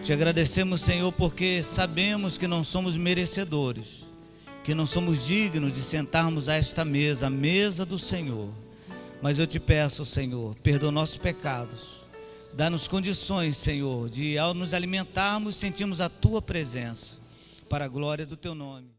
Te agradecemos, Senhor, porque sabemos que não somos merecedores, que não somos dignos de sentarmos a esta mesa, a mesa do Senhor. Mas eu Te peço, Senhor, perdoa nossos pecados. Dá-nos condições, Senhor, de ao nos alimentarmos, sentirmos a Tua presença, para a glória do Teu nome.